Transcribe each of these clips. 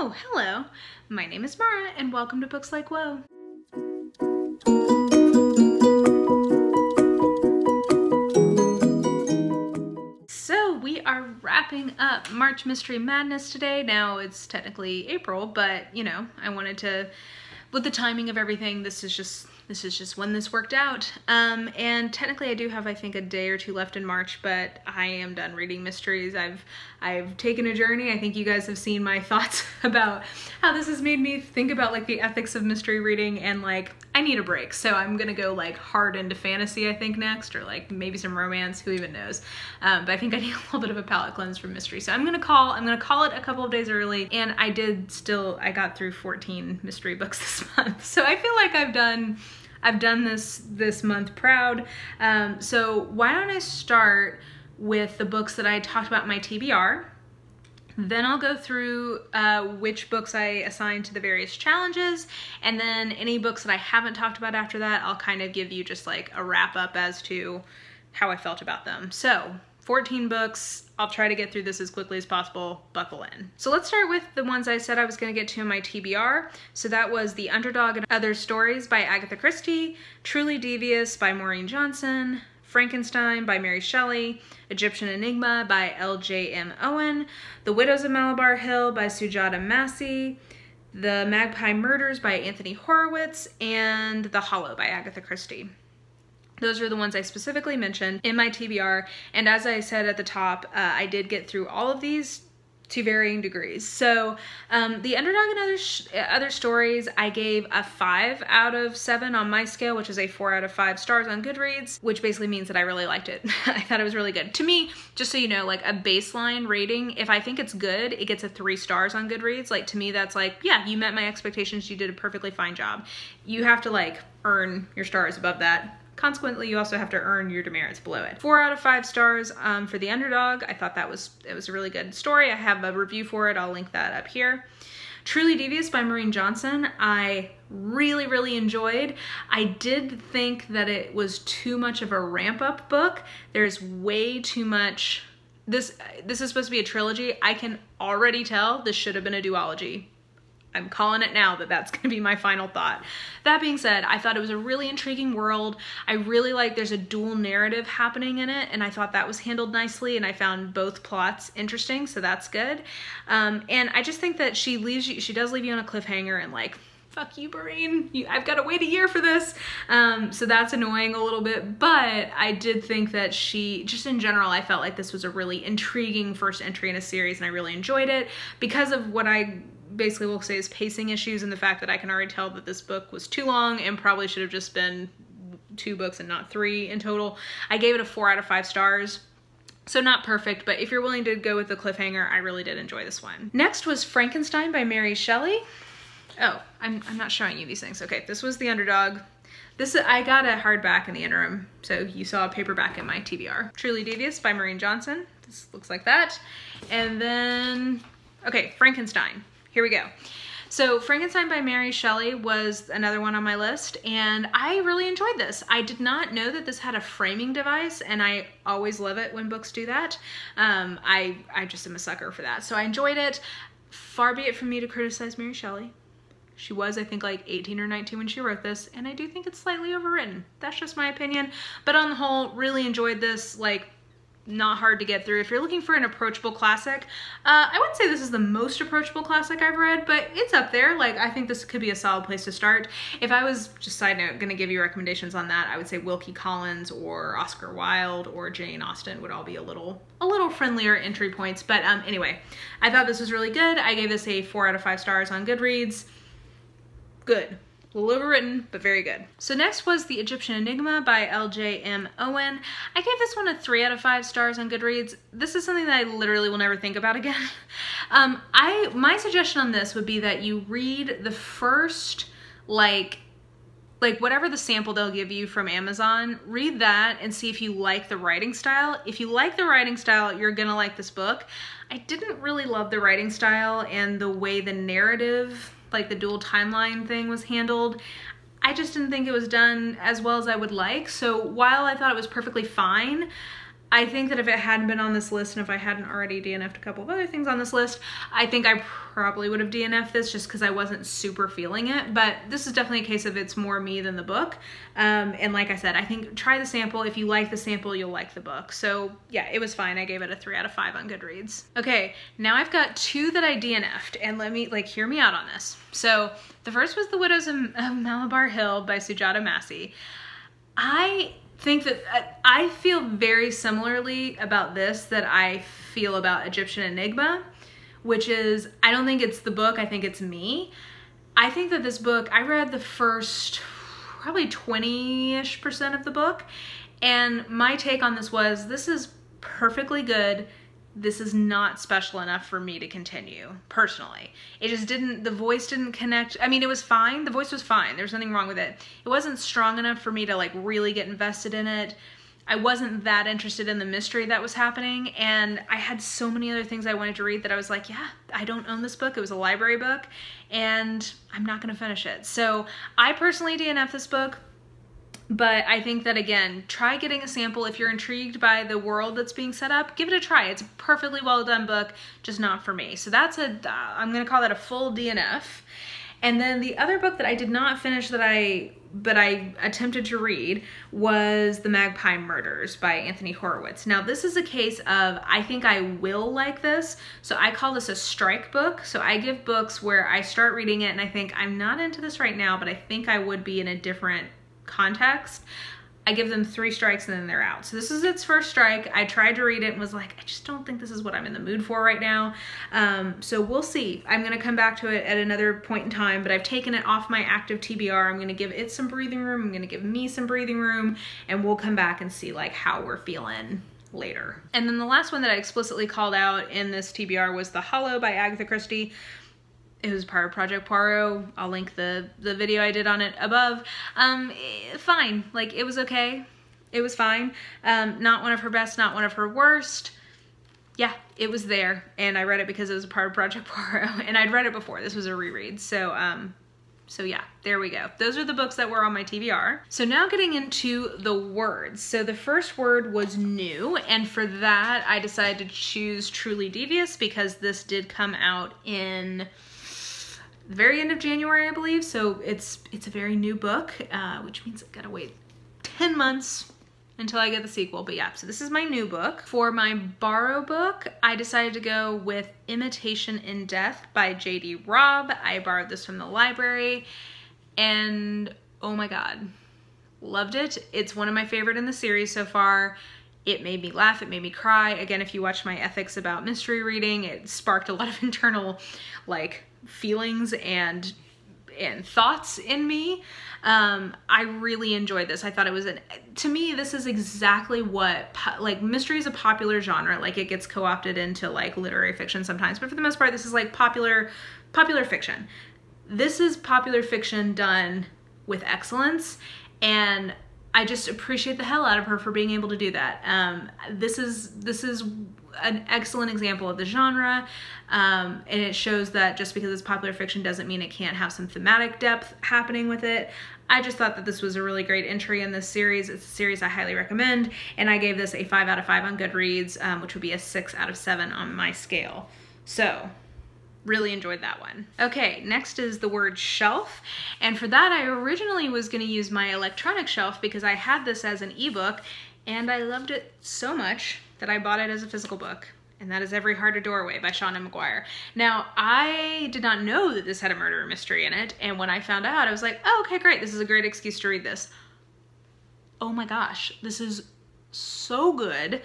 Oh, hello. My name is Mara and welcome to Books Like Whoa. So we are wrapping up March Mystery Madness today. Now it's technically April, but you know, I wanted to, with the timing of everything, this is just when this worked out. And technically I do have, I think, a day or two left in March, but I am done reading mysteries. I've taken a journey. I think you guys have seen my thoughts about how this has made me think about like the ethics of mystery reading, and like I need a break. So I'm gonna go like hard into fantasy, I think, next, or like maybe some romance, who even knows. But I think I need a little bit of a palate cleanse from mystery. So I'm gonna call it a couple of days early, and I got through 14 mystery books this month. So I feel like I've done this month proud. So why don't I start with the books that I talked about in my TBR. Then I'll go through which books I assigned to the various challenges, and then any books that I haven't talked about after that, I'll kind of give you just like a wrap up as to how I felt about them. So 14 books. I'll try to get through this as quickly as possible. Buckle in. So let's start with the ones I said I was going to get to in my TBR. So that was The Underdog and Other Stories by Agatha Christie, Truly Devious by Maureen Johnson, Frankenstein by Mary Shelley, Egyptian Enigma by L.J.M. Owen, The Widows of Malabar Hill by Sujata Massey, The Magpie Murders by Anthony Horowitz, and The Hollow by Agatha Christie. Those are the ones I specifically mentioned in my TBR, and as I said at the top, I did get through all of these to varying degrees. So The Underdog and Other Stories, I gave a 5 out of 7 on my scale, which is a 4 out of 5 stars on Goodreads, which basically means that I really liked it. I thought it was really good. To me, just so you know, like a baseline rating, if I think it's good, it gets a 3 stars on Goodreads. Like to me, that's like, yeah, you met my expectations, you did a perfectly fine job. You have to like earn your stars above that. Consequently, you also have to earn your demerits below it. 4 out of 5 stars for The Underdog. I thought it was a really good story. I have a review for it. I'll link that up here. Truly Devious by Maureen Johnson, I really, really enjoyed. I did think that it was too much of a ramp-up book. There's way too much. This is supposed to be a trilogy. I can already tell this should have been a duology. I'm calling it now that that's going to be my final thought. That being said, I thought it was a really intriguing world. I really like there's a dual narrative happening in it, and I thought that was handled nicely, and I found both plots interesting, so that's good. And I just think that she does leave you on a cliffhanger, and like, fuck you, Maureen. I've got to wait a year for this. So that's annoying a little bit, but I did think that just in general, I felt like this was a really intriguing first entry in a series, and I really enjoyed it because of what I basically will say is pacing issues, and the fact that I can already tell that this book was too long and probably should have just been 2 books and not 3 in total. I gave it a 4 out of 5 stars. So not perfect, but if you're willing to go with the cliffhanger, I really did enjoy this one. Next was Frankenstein by Mary Shelley. Oh, I'm not showing you these things. Okay, this was The Underdog. I got a hardback in the interim, so you saw a paperback in my TBR. Truly Devious by Maureen Johnson. This looks like that. And then, okay, Frankenstein. Here we go. So Frankenstein by Mary Shelley was another one on my list, and I really enjoyed this. I did not know that this had a framing device, and I always love it when books do that. I just am a sucker for that. So I enjoyed it. Far be it from me to criticize Mary Shelley. She was, I think, like 18 or 19 when she wrote this, and I do think it's slightly overwritten. That's just my opinion. But on the whole, really enjoyed this. Like, not hard to get through. If you're looking for an approachable classic, I wouldn't say this is the most approachable classic I've read, but it's up there. Like, I think this could be a solid place to start. If I was, just side note, gonna give you recommendations on that, I would say Wilkie Collins or Oscar Wilde or Jane Austen would all be a little friendlier entry points. But anyway, I thought this was really good. I gave this a 4 out of 5 stars on Goodreads. Good. A little overwritten, but very good. So next was The Egyptian Enigma by L.J.M. Owen. I gave this one a 3 out of 5 stars on Goodreads. This is something that I literally will never think about again. My suggestion on this would be that you read the first, like whatever the sample they'll give you from Amazon, read that and see if you like the writing style. If you like the writing style, you're gonna like this book. I didn't really love the writing style and the way the narrative, like the dual timeline thing, was handled. I just didn't think it was done as well as I would like. So while I thought it was perfectly fine, I think that if it hadn't been on this list and if I hadn't already DNF'd a couple of other things on this list, I think I probably would have DNF'd this just because I wasn't super feeling it. But this is definitely a case of it's more me than the book. And like I said, I think try the sample. If you like the sample, you'll like the book. So yeah, it was fine. I gave it a 3 out of 5 on Goodreads. Okay, now I've got 2 that I DNF'd, and let me, like, hear me out on this. So the first was The Widows of Malabar Hill by Sujata Massey. I think that I feel very similarly about this that I feel about Egyptian Enigma, which is, I don't think it's the book, I think it's me. I think that this book, I read the first probably 20-ish% of the book, and my take on this was, this is perfectly good. This is not special enough for me to continue, personally. It just didn't, the voice didn't connect. I mean, it was fine. The voice was fine. There's nothing wrong with it. It wasn't strong enough for me to like really get invested in it. I wasn't that interested in the mystery that was happening, and I had so many other things I wanted to read that I was like, yeah, I don't own this book. It was a library book, and I'm not gonna finish it. So I personally DNF this book. But I think that, again, try getting a sample. If you're intrigued by the world that's being set up, give it a try. It's a perfectly well done book, just not for me. So that's I'm gonna call that a full DNF. And then the other book that I did not finish but I attempted to read was The Magpie Murders by Anthony Horowitz. Now this is a case of, I think I will like this. So I call this a strike book. So I give books where I start reading it and I think I'm not into this right now, but I think I would be in a different context. I give them 3 strikes and then they're out. So this is its first strike. I tried to read it and was like, I just don't think this is what I'm in the mood for right now. So we'll see. I'm gonna come back to it at another point in time, but I've taken it off my active TBR. I'm gonna give it some breathing room. I'm gonna give me some breathing room, and we'll come back and see like how we're feeling later. And then the last one that I explicitly called out in this TBR was The Hollow by Agatha Christie. It was part of Project Poirot. I'll link the video I did on it above. Fine, like it was okay. It was fine. Not one of her best, not one of her worst. Yeah, it was there. And I read it because it was a part of Project Poirot, and I'd read it before. This was a reread. So yeah, there we go. Those are the books that were on my TBR. So now getting into the words. So the first word was new, and for that I decided to choose Truly Devious because this did come out in the very end of January, I believe. So it's a very new book, which means I've gotta wait 10 months until I get the sequel. But yeah, so this is my new book. For my borrow book, I decided to go with Imitation in Death by J.D. Robb. I borrowed this from the library, and oh my God, loved it. It's one of my favorite in the series so far. It made me laugh, it made me cry. Again, if you watch my ethics about mystery reading, it sparked a lot of internal like feelings and thoughts in me. I really enjoyed this. I thought it was to me, this is exactly what, like, mystery is a popular genre. Like, it gets co-opted into like literary fiction sometimes, but for the most part, this is like popular fiction. This is popular fiction done with excellence, and I just appreciate the hell out of her for being able to do that. This is an excellent example of the genre, and it shows that just because it's popular fiction doesn't mean it can't have some thematic depth happening with it. I just thought that this was a really great entry in this series. It's a series I highly recommend, and I gave this a 5 out of 5 on Goodreads, which would be a 6 out of 7 on my scale. So really enjoyed that one. Okay, next is the word shelf, and for that I originally was going to use my electronic shelf because I had this as an ebook and I loved it so much that I bought it as a physical book, and that is Every Heart a Doorway by Shauna McGuire. Now, I did not know that this had a murder mystery in it, and when I found out, I was like, oh, okay, great, this is a great excuse to read this. Oh my gosh, this is so good.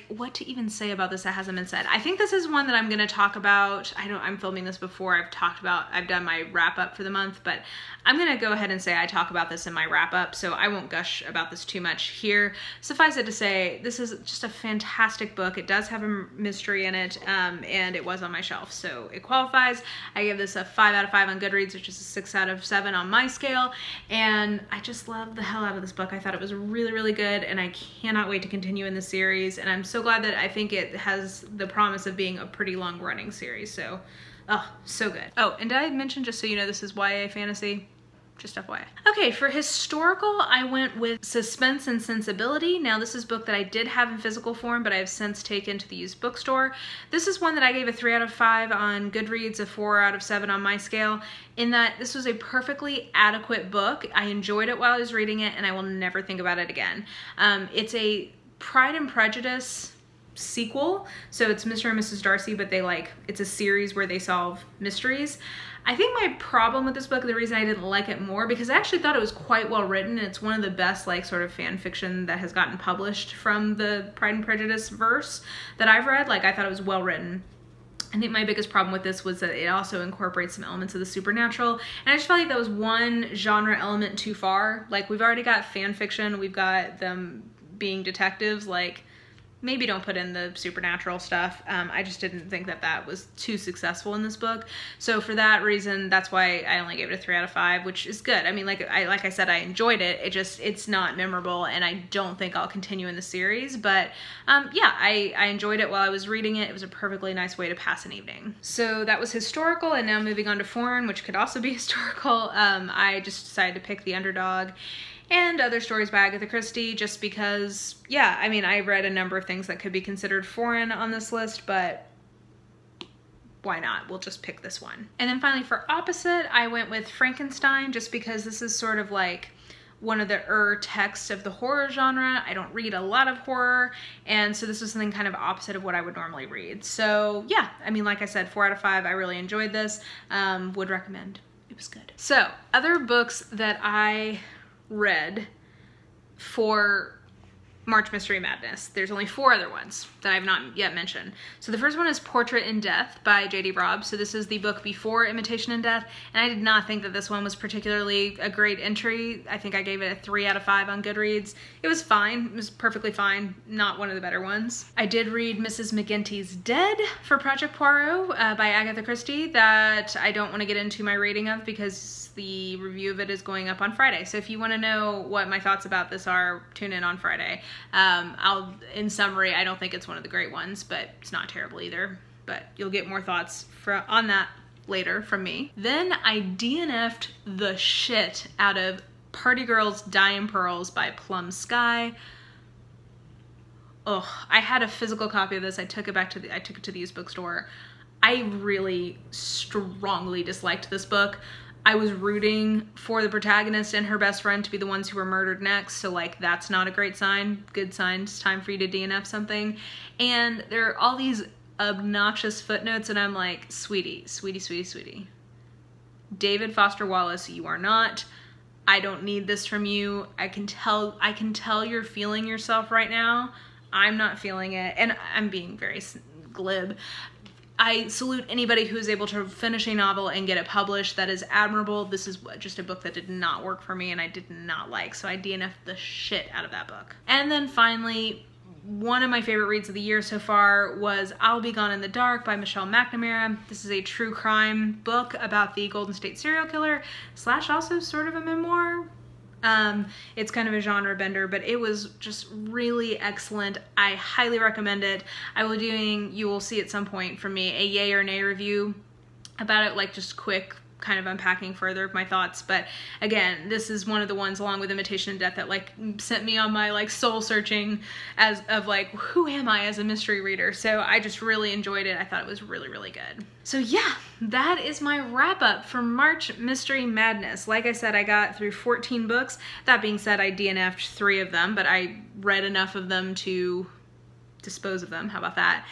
What to even say about this that hasn't been said? I think this is one that I'm gonna talk about. I'm filming this before I've done my wrap up for the month, but I'm gonna go ahead and say I talk about this in my wrap up, so I won't gush about this too much here. Suffice it to say, this is just a fantastic book. It does have a mystery in it, and it was on my shelf, so it qualifies. I give this a 5 out of 5 on Goodreads, which is a 6 out of 7 on my scale, and I just love the hell out of this book. I thought it was really, really good, and I cannot wait to continue in the series, and I'm so glad that I think it has the promise of being a pretty long running series. So, oh, so good. Oh, and did I mention, just so you know, this is YA fantasy? Just FYI. Okay, for historical, I went with Suspense and Sensibility. Now, this is a book that I did have in physical form, but I have since taken to the used bookstore. This is one that I gave a 3 out of 5 on Goodreads, a 4 out of 7 on my scale, in that this was a perfectly adequate book. I enjoyed it while I was reading it, and I will never think about it again. It's a Pride and Prejudice sequel, so it's Mr. and Mrs. Darcy, but it's a series where they solve mysteries. I think my problem with this book, the reason I didn't like it more, because I actually thought it was quite well written, and it's one of the best sort of fan fiction that has gotten published from the Pride and Prejudice verse that I've read. I thought it was well written. I think my biggest problem with this was that it also incorporates some elements of the supernatural, and I just felt like that was one genre element too far. We've already got fan fiction, we've got them being detectives, maybe don't put in the supernatural stuff. I just didn't think that that was too successful in this book. So for that reason, that's why I only gave it a 3 out of 5, which is good. I mean, like I said, I enjoyed it. It's not memorable, and I don't think I'll continue in the series. But yeah, I enjoyed it while I was reading it. It was a perfectly nice way to pass an evening. So that was historical, and now moving on to foreign, which could also be historical. I just decided to pick The Underdog and Other Stories by Agatha Christie, just because, yeah, I mean, I read a number of things that could be considered foreign on this list, but why not? We'll just pick this one. And then finally for opposite, I went with Frankenstein, just because this is sort of one of the texts of the horror genre. I don't read a lot of horror, and so this was something kind of opposite of what I would normally read. So yeah, I mean, like I said, 4 out of 5, I really enjoyed this, would recommend. It was good. So other books that I read for March Mystery Madness. There's only 4 other ones that I've not yet mentioned. So the first one is Portrait in Death by J.D. Robb. So this is the book before Imitation in Death, and I did not think that this one was particularly a great entry. I think I gave it a 3 out of 5 on Goodreads. It was fine. It was perfectly fine. Not one of the better ones. I did read Mrs. McGinty's Dead for Project Poirot by Agatha Christie, that I don't want to get into my rating of because the review of it is going up on Friday. So if you want to know what my thoughts about this are, tune in on Friday. In summary, I don't think it's one of the great ones, but it's not terrible either. But you'll get more thoughts on that later from me. Then I DNF'd the shit out of Party Girls Die in Pearls by Plum Sky. Ugh, I had a physical copy of this. I took it to the used bookstore. I really strongly disliked this book. I was rooting for the protagonist and her best friend to be the ones who were murdered next, so that's not a great sign. Good sign, it's time for you to DNF something. And there are all these obnoxious footnotes, and I'm like, sweetie, sweetie, sweetie, sweetie. David Foster Wallace, you are not. I don't need this from you. I can tell you're feeling yourself right now. I'm not feeling it, and I'm being very glib. I salute anybody who is able to finish a novel and get it published. That is admirable. This is just a book that did not work for me and I did not like, so I DNF'd the shit out of that book. And then finally, one of my favorite reads of the year so far was I'll Be Gone in the Dark by Michelle McNamara. This is a true crime book about the Golden State serial killer, / also sort of a memoir. It's kind of a genre bender, but it was just really excellent. I highly recommend it. I will be doing, you will see at some point from me, a yay or nay review about it, just quick kind of unpacking further of my thoughts. But again, this is one of the ones along with Imitation in Death that sent me on my soul searching who am I as a mystery reader? So I just really enjoyed it. I thought it was really, really good. So yeah, that is my wrap up for March Mystery Madness. Like I said, I got through 14 books. That being said, I DNF'd 3 of them, but I read enough of them to dispose of them. How about that?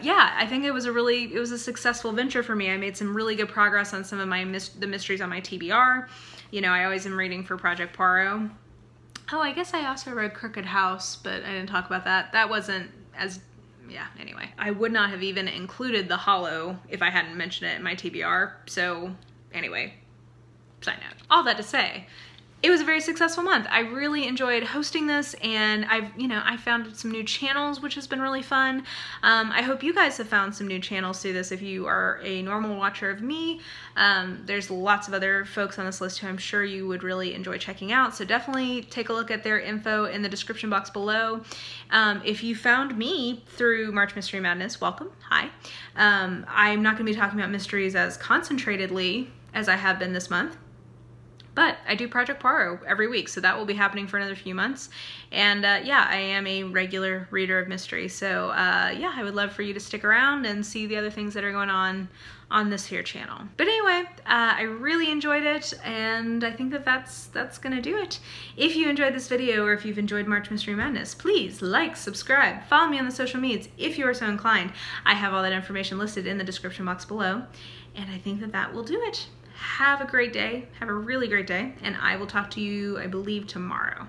Yeah, I think it was a successful venture for me. I made some really good progress on some of the mysteries on my TBR. You know, I always am reading for Project Poirot. Oh, I guess I also read Crooked House, but I didn't talk about that. That wasn't as, yeah, anyway. I would not have even included The Hollow if I hadn't mentioned it in my TBR. So anyway, side note. All that to say, it was a very successful month. I really enjoyed hosting this, and I found some new channels, which has been really fun. I hope you guys have found some new channels through this if you are a normal watcher of me. There's lots of other folks on this list who I'm sure you would really enjoy checking out, so definitely take a look at their info in the description box below. If you found me through March Mystery Madness, welcome, hi. I'm not gonna be talking about mysteries as concentratedly as I have been this month. But I do Project Poirot every week, so that will be happening for another few months. And yeah, I am a regular reader of mystery, so yeah, I would love for you to stick around and see the other things that are going on this here channel. But anyway, I really enjoyed it, and I think that that's gonna do it. If you enjoyed this video, or if you've enjoyed March Mystery Madness, please like, subscribe, follow me on the social medias if you are so inclined. I have all that information listed in the description box below, and I think that that will do it. Have a great day, have a really great day, and I will talk to you, I believe, tomorrow.